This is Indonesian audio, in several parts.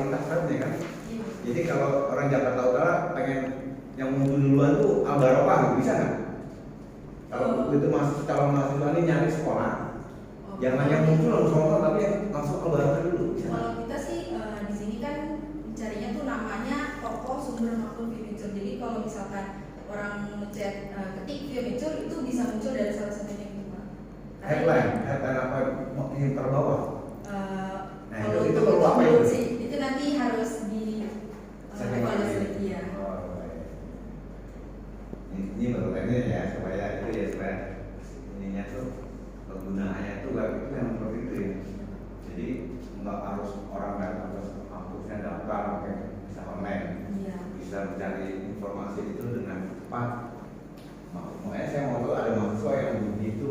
lintas kan ya kan. Iya. Jadi kalau orang Jakarta Utara pengen yang muncul duluan tuh Al-Barokah gitu, bisa nggak? Kalau itu masuk calon mahasiswa ini nyari sekolah, jangan yang muncul langsung sekolah, tapi yang langsung Al-Barokah dulu. Bisa. Kalau kita sih di sini kan mencarinya tuh namanya toko sumber makhluk View-Mature. Jadi kalau misalkan orang ngechat ketik View-Mature itu bisa muncul dari salah satunya itu Pak. Headline apa yang terbawah? Nah, Kalau itu untuk perlu apa belum itu? sih, itu nanti harus di evaluasi ya. Oh, baik. Ini menurut ini ya supaya itu ya supaya ininya tuh penggunaannya tuh itu yang seperti itu ya. Jadi nggak harus orang datang ke kampusnya daftar pakai bisa online, Iya. bisa mencari informasi itu dengan cepat. Makanya saya mau tahu ada mahasiswa yang begitu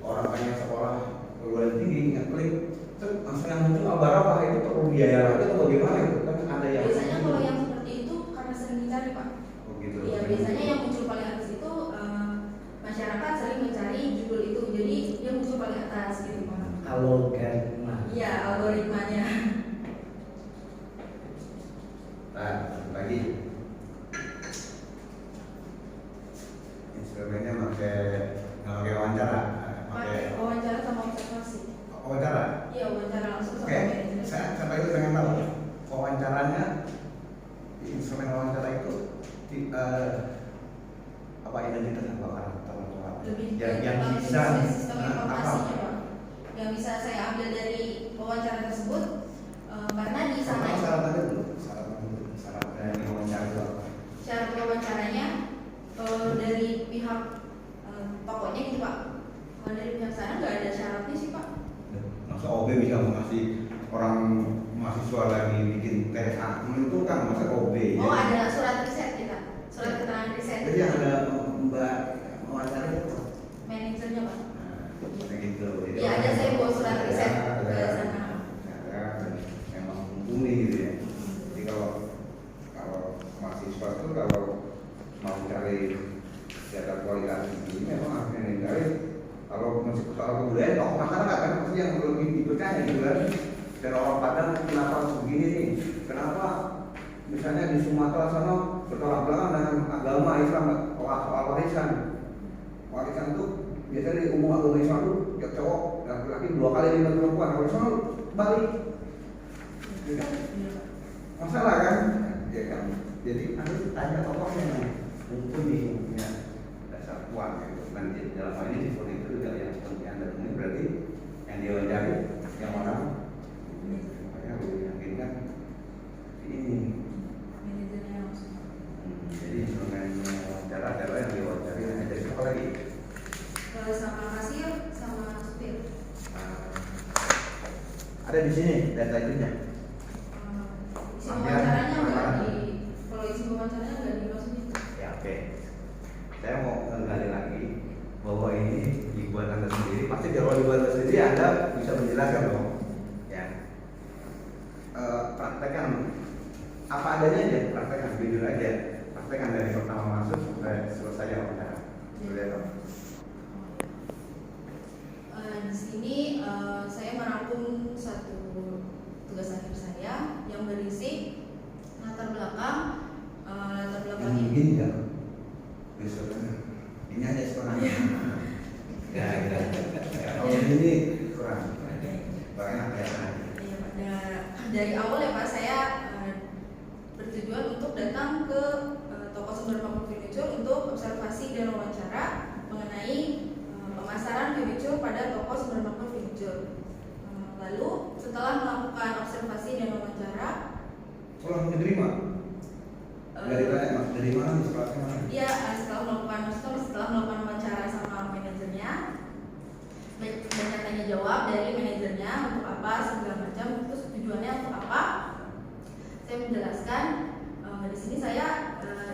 orang pengen sekolah perguruan tinggi ngeklik langsung yang muncul Al-Barokah, itu perlu biaya lagi atau bagaimana itu kan ada yang Biasanya kalau yang seperti itu karena sering dicari Pak. oh, gitu. Iya, biasanya yang muncul paling atas itu masyarakat sering mencari judul itu, jadi dia muncul paling atas gitu Pak. Algoritma. Iya, algoritmanya. Nah, lagi instrumennya pakai wawancara, Pakai wawancara sama observasi. wawancara. Iya, wawancara langsung sama Oke, manajer. saya itu pengen tahu wawancaranya, instrumen wawancara itu apa identitas apa karakter atau apa? Lebih yang bisa sistem informasinya Pak. Yang bisa saya ambil dari wawancara tersebut karena di sana syarat dari wawancara itu apa? syarat wawancaranya dari pihak tokonya gitu Pak. Kalau dari pihak sana nggak ada syaratnya sih Pak. Masa OB bisa mengasih orang mahasiswa lagi bikin TSA menentukan masa OB Oh, ya? ada surat riset kita, surat keterangan riset. Jadi yang ada Mbak wawancara itu Manajernya Pak. kayak gitu. Jadi Iya, ada saya bawa surat riset ke sana. Memang mumpuni gitu ya. Jadi kalau mahasiswa itu kalau mau cari data kualitas ini memang harus menghindari kalau masih soal kebudayaan tokoh masyarakat kan pasti yang lebih dipercaya gitu kan. Dan orang Padang kenapa harus begini nih? Kenapa misalnya di Sumatera sana bertolak belakang dengan agama Islam soal warisan? Warisan itu biasanya di umum agama Islam itu cowok laki-laki 2 kali lipat perempuan, kalau Islam balik. Masalah kan? Ya kan? Jadi harus tanya tokohnya mumpuni punya dasar kuat gitu. Nanti dalam hal ini seperti itu juga yang seperti Anda temui berarti yang diwawancari yang orang makanya harus meyakinkan ini. Manajernya langsung. Jadi instrumen wawancara adalah yang diwawancari hanya dari siapa lagi? Sama kasir, sama supir. Ada di sini data itunya. Isi wawancaranya nggak di, kalau isi wawancaranya nggak dimasukin. Ya oke. Saya mau menggali lagi bahwa ini dibuat Anda sendiri. Pasti kalau dibuat Anda sendiri Anda bisa menjelaskan dong. Ya. Praktekkan apa adanya aja, praktekkan jujur aja. Praktekkan dari pertama masuk sampai selesai wawancara. Boleh dong. Di sini saya merangkum satu tugas akhir saya yang berisi latar belakang Yang begini kan? Besoknya ini aja setengahnya. Ya, kalau ini kurang. Banyak ya. Ya, dari awal ya Pak, saya bertujuan untuk datang ke toko sumber makhluk View-Mature untuk observasi dan wawancara mengenai pemasaran View-Mature pada toko sumber makhluk View-Mature. Lalu setelah melakukan observasi dan wawancara, Kalau diterima dari mana mas? Dari mana sekolahnya mana? dia setelah melakukan wawancara sama manajernya, banyak tanya jawab dari manajernya untuk apa segala macam, terus tujuannya untuk apa. Saya menjelaskan di sini saya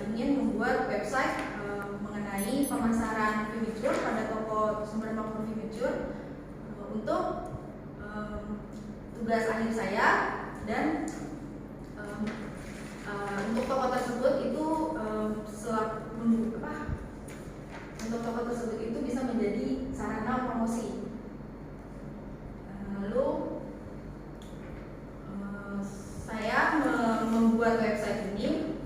ingin membuat website mengenai pemasaran View-Mature pada toko sumber makhluk View-Mature untuk tugas akhir saya, dan untuk toko tersebut itu untuk toko tersebut itu bisa menjadi sarana promosi. Lalu saya membuat website ini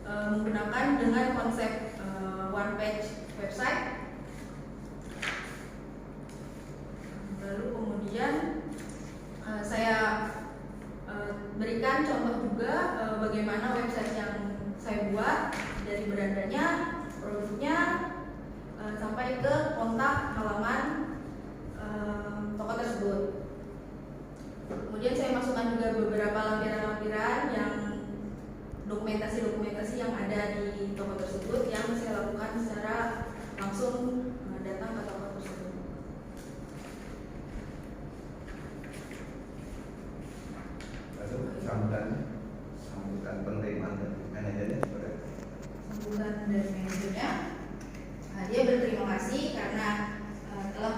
menggunakan dengan konsep one page website. Lalu kemudian saya berikan contoh juga bagaimana website yang saya buat, dari berandanya, produknya, sampai ke kontak halaman toko tersebut. Kemudian saya masukkan juga beberapa lampiran-lampiran yang dokumentasi-dokumentasi yang ada di toko tersebut yang saya lakukan secara langsung datang ke toko tersebut. Sambutan penerimaan dari manajernya seperti apa? Sambutan dari manajernya, dia berterima kasih karena telah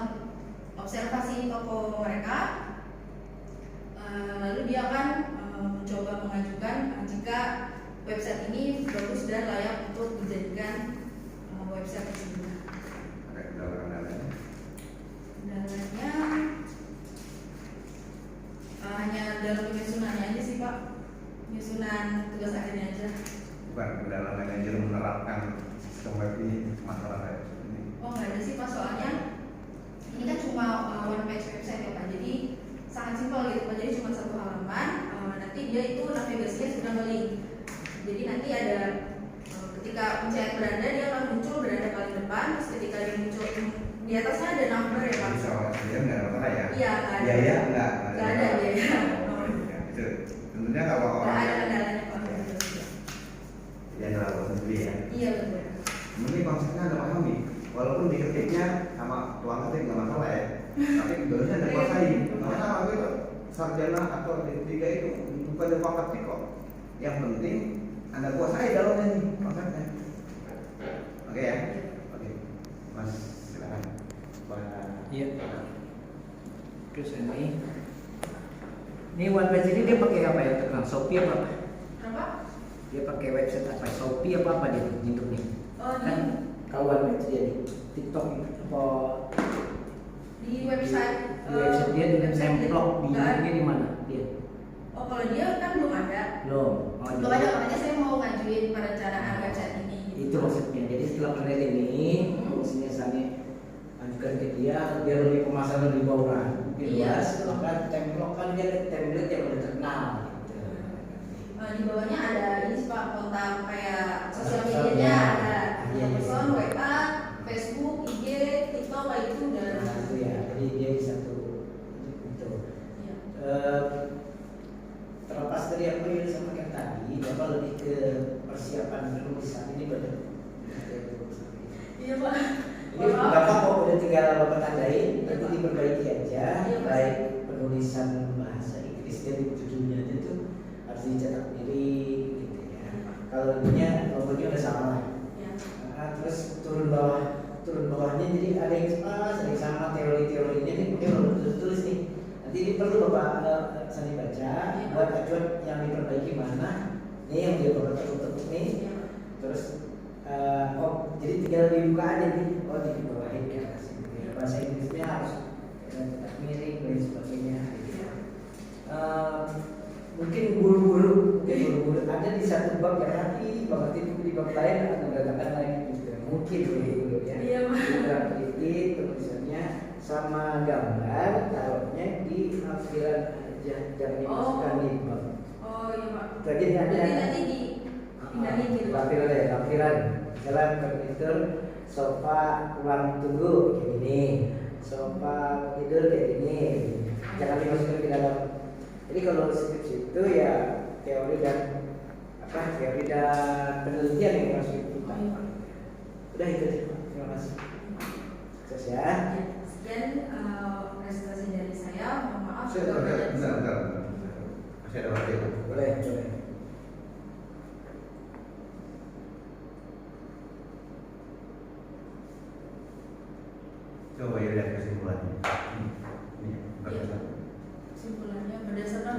observasi toko mereka. Lalu dia akan mencoba mengajukan jika website ini bagus dan layak untuk dijadikan website tersebut. Ada kendala-kendalanya? Kendalanya hanya dalam penyusunannya aja sih Pak, penyusunan tugas akhirnya aja. Bukan kendala manajer menerapkan sistem web ini, masalah kayak ini. Oh nggak ada sih Pak, soalnya ini kan cuma one page website ya Pak, jadi sangat simpel gitu Pak, jadi cuma satu halaman. Nanti dia itu navigasinya sudah nge-link, jadi nanti ada ketika pencet beranda dia akan muncul beranda paling depan, terus ketika dia muncul di atasnya ada number ya Pak. Soal sendiri nggak ada masalah ya? Iya nggak ada. Biaya nggak Nggak ada biaya. Itu tentunya kalau Nggak orang ada kendalanya Pak. yang nggak sendiri ya. Iya betul. Ini konsepnya ada pahami, walaupun diketiknya sama tuang ketik nggak masalah ya, tapi sebenarnya ada kuasai, nggak masalah gitu. Sarjana atau D3 itu bukan ada tuang ketik kok. Yang penting anda kuasai dalamnya nih konsepnya. Oke ya, oke, Mas silakan. Iya. Terus ini one page ini dia pakai apa ya? Terkenal Shopee apa? Kenapa? Dia pakai website apa? Shopee apa dia bentuknya? Oh Kan kalau one page dia di TikTok apa di website. di website dia dengan website templok dia. Nggak ada. di mana dia? Oh kalau dia kan belum ada. Belum. Oh, Belum ada, makanya saya mau ngajuin perencanaan website ini. Itu maksudnya. Jadi setelah panel ini, fungsinya misalnya ajukan ke dia lebih pemasaran lebih bawah, lebih Iya, luas. betul. Maka templok kan dia template yang udah terkenal. Gitu. Di bawahnya ada ini sih Pak, kontak kayak sosial Sosial medianya media. ada Iya, iya. person, WA, Facebook, IG, TikTok kayak itu udah. Nah, itu ya. Jadi dia di satu itu. Iya. Terlepas dari apa yang disampaikan tadi, Bapak lebih ke persiapan penulisan ini benar. Iya Pak. Ini Bapak kok udah tinggal Bapak tandain, nanti diperbaiki aja. Iya, Pak. Baik penulisan bahasa Inggris dari judulnya itu harus dicetak miring gitu ya. Kalau ininya logonya udah sama lah. Ya. Terus turun bawahnya jadi ada yang pas, ada yang sama teori-teorinya nih mungkin belum tulis nih. Nanti ini perlu Bapak sandi baca, buat acuan yang diperbaiki mana. Ini yang dia Bapak tekuk nih. Iya. Terus jadi tinggal dibuka aja nih. Oh di bawahin ke atas ini. Bahasa Inggrisnya harus tetap miring dan sebagainya. Gitu ya. Mungkin buru-buru ada di satu bab yang rapi banget, itu di bab lain akan berantakan lagi gitu. Mungkin buru-buru ya. Iya, Pak. Kurang sedikit tulisannya sama gambar taruhnya di lampiran aja, jangan dimasukkan di bab. Oh iya Pak. Jadi Nanti dipindahin gitu. Lampiran jalan berpintur, sofa ruang tunggu kayak gini, sofa tidur kayak gini, jangan dimasukkan ke dalam. Jadi kalau skripsi itu ya teori dan penelitian yang masuk kita. Udah itu aja. Terima kasih. Sukses ya. Sekian presentasi dari saya. Mohon maaf. Bentar. Masih ada waktu ya? Boleh. Coba ya lihat kesimpulannya. Ini, Iya. Kesimpulannya berdasarkan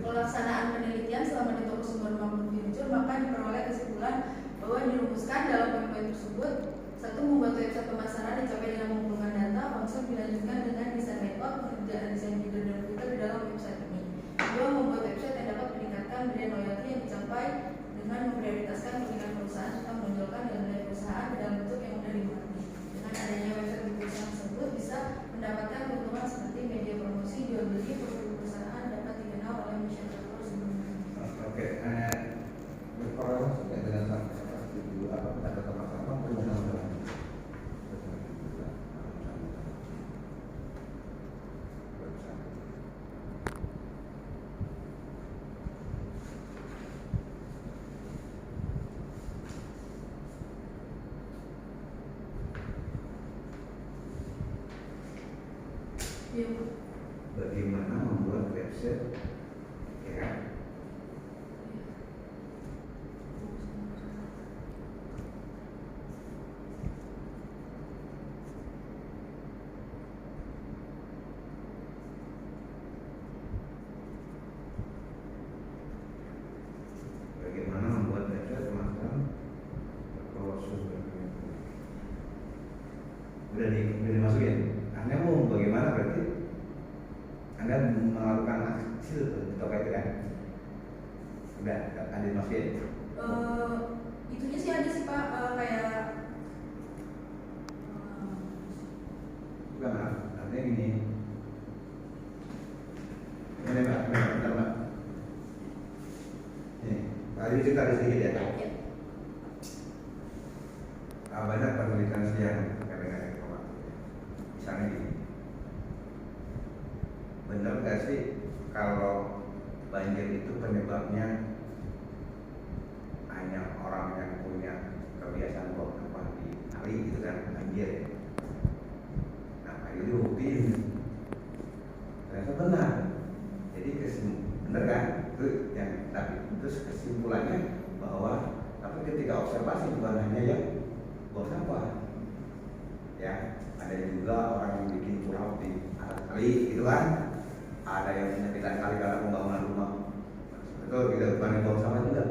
pelaksanaan penelitian selama di toko sumber maupun furniture, maka diperoleh kesimpulan bahwa dirumuskan dalam poin-poin tersebut: satu, membuat website pemasaran dicapai dengan mengumpulkan data, konsep dilanjutkan dengan desain layout, pengerjaan desain header dan footer di dalam website ini. Dua, membuat website yang dapat meningkatkan brand loyalty sesuai dengan memprioritaskan kepentingan perusahaan serta menonjolkan nilai perusahaan dalam bentuk yang mudah dimengerti. Dengan adanya website di perusahaan tersebut bisa mendapatkan keuntungan seperti media promosi, jual beli, produk perusahaan dapat dikenal oleh masyarakat luas. Oke, berkorelasi dengan apa kata sama-sama perusahaan. Bagaimana membuat website, ya kan? Bagaimana membuat website semacam proses udah dimasukin. Anda mau bagaimana berarti? Anda melakukan hasil terkait itu kan? Udah ada dimasukin? Itunya sih ada sih Pak, kayak bukan Pak, artinya gini. Ini Mbak, bentar Mbak. Nih, tadi cerita sedikit ya. Banyak penelitian yang kadang-kadang informatif. Misalnya gini, benar nggak sih kalau banjir itu penyebabnya hanya orang yang punya kebiasaan buang sampah di kali gitu kan, banjir. Nah, itu dibuktiin. Ternyata benar. Jadi benar kan? Itu yang tadi. Terus kesimpulannya bahwa tapi ketika observasi bukan hanya yang buang sampah, ya ada juga orang yang bikin pulau di atas kali gitu kan, ada yang penyakitan kali karena pembangunan rumah, betul gitu, bukan yang buang sampah juga.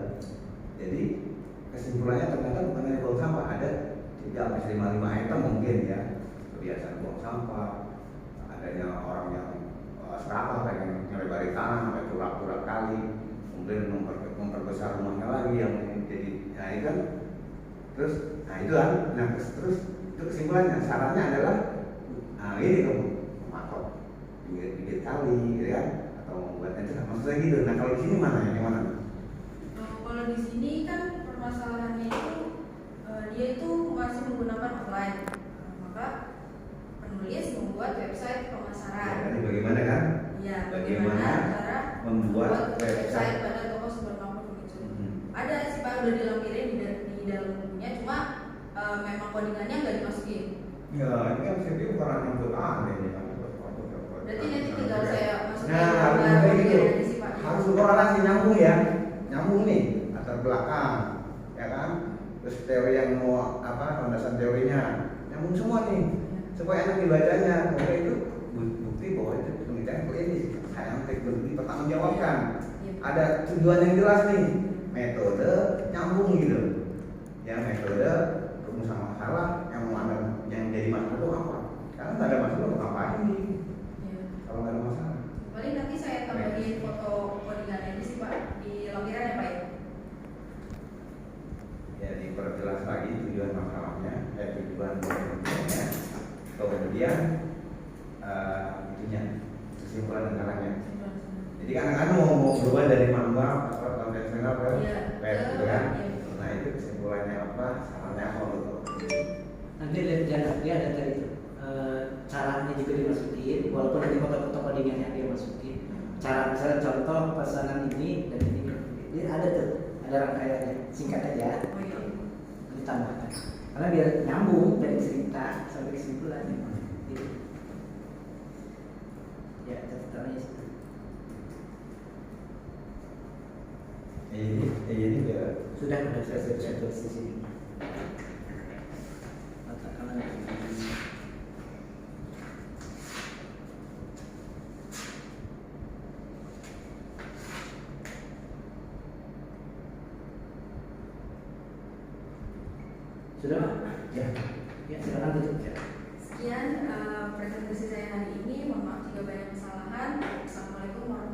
Jadi kesimpulannya ternyata bukan hanya buang sampah, ada 3-5 item mungkin ya, kebiasaan buang sampah, adanya orang yang serakah pengen nyelebarin tanah sampai turap-turap kali, kemudian memperbesar rumahnya lagi yang jadi, nah itu kan. Terus, nah itu kan, nah terus itu kesimpulannya, sarannya adalah, nah ini kamu mematok bibit kali, gitu kan, atau membuat itu, maksudnya gitu. Nah kalau di sini mana yang mana? Kalau di sini kan permasalahannya itu dia itu masih menggunakan offline, maka penulis membuat website pemasaran. Ya, tadi bagaimana kan? Ya, Bagaimana cara membuat website pada toko supermarket begitu. Ada sih Pak, udah dilampirin di dalam bukunya, cuma memang codingannya nggak dimasukin. Ya, ini kan saya bukan hanya untuk ini kan. Berarti nanti tinggal saya masukin. Nah, harus kayak gitu. Sih, Pak. Harus korelasi nyambung ya, nyambung nih latar belakang, ya kan? Terus teori yang mau apa, landasan teorinya, nyambung semua nih, supaya enak dibacanya. Kemudian itu bukti bahwa itu penelitian klinis, saintifik, dipertanggungjawabkan. Ada tujuan yang jelas nih, metode nyambung gitu, ya metode rumusan masalah yang jadi masalah itu apa? Karena nggak ada masalah mau ngapain nih? Kalau nggak ada masalah. Paling nanti saya tambahin foto codingannya aja sih Pak di lampiran ya Pak ya. Ya diperjelas lagi tujuan masalahnya, tujuan penelitiannya, kemudian itunya kesimpulan dan caranya. Jadi kadang-kadang mau berubah dari manual atau konvensional ke web gitu kan. Nah itu kesimpulannya apa, sarannya apa untuk Nanti lihat dia ada tadi caranya juga dimasukin, walaupun nanti foto-foto codingannya dia masukin. Cara misalnya contoh pesanan ini dan ini, dia ada tuh, ada rangkaiannya, singkat aja, ditambahkan. Karena biar nyambung dari cerita sampai kesimpulannya. Gitu. Ya, catatannya situ. ini Sudah saya tulis di sini. Sudah? Ya. Ya, silakan tutup ya. Sekian presentasi saya hari ini. Mohon maaf jika banyak kesalahan. Assalamualaikum warahmatullahi wabarakatuh.